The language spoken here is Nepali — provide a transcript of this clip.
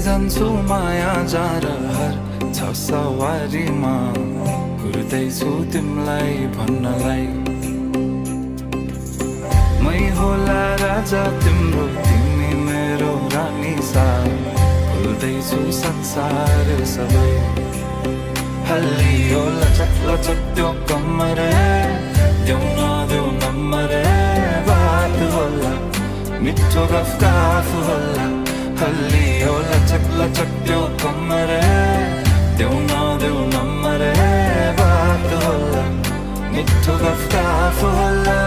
जान्छु माया जारहर छ सवारीमा कुर्दैछु तिमलाई भन्नलाई मै होला राजा तिम्रो तिमी मेरो रानी सा भुल्दैछु संसार सबै हल्लियो लचक लचक त्यो कम्मर देऊ नदेऊ नम्बर बात होला मिठो गफ होला हल्लियो लचक लचक त्यो कम्मर देऊ नदेऊ नम्बर बात होला मिठो गफ होला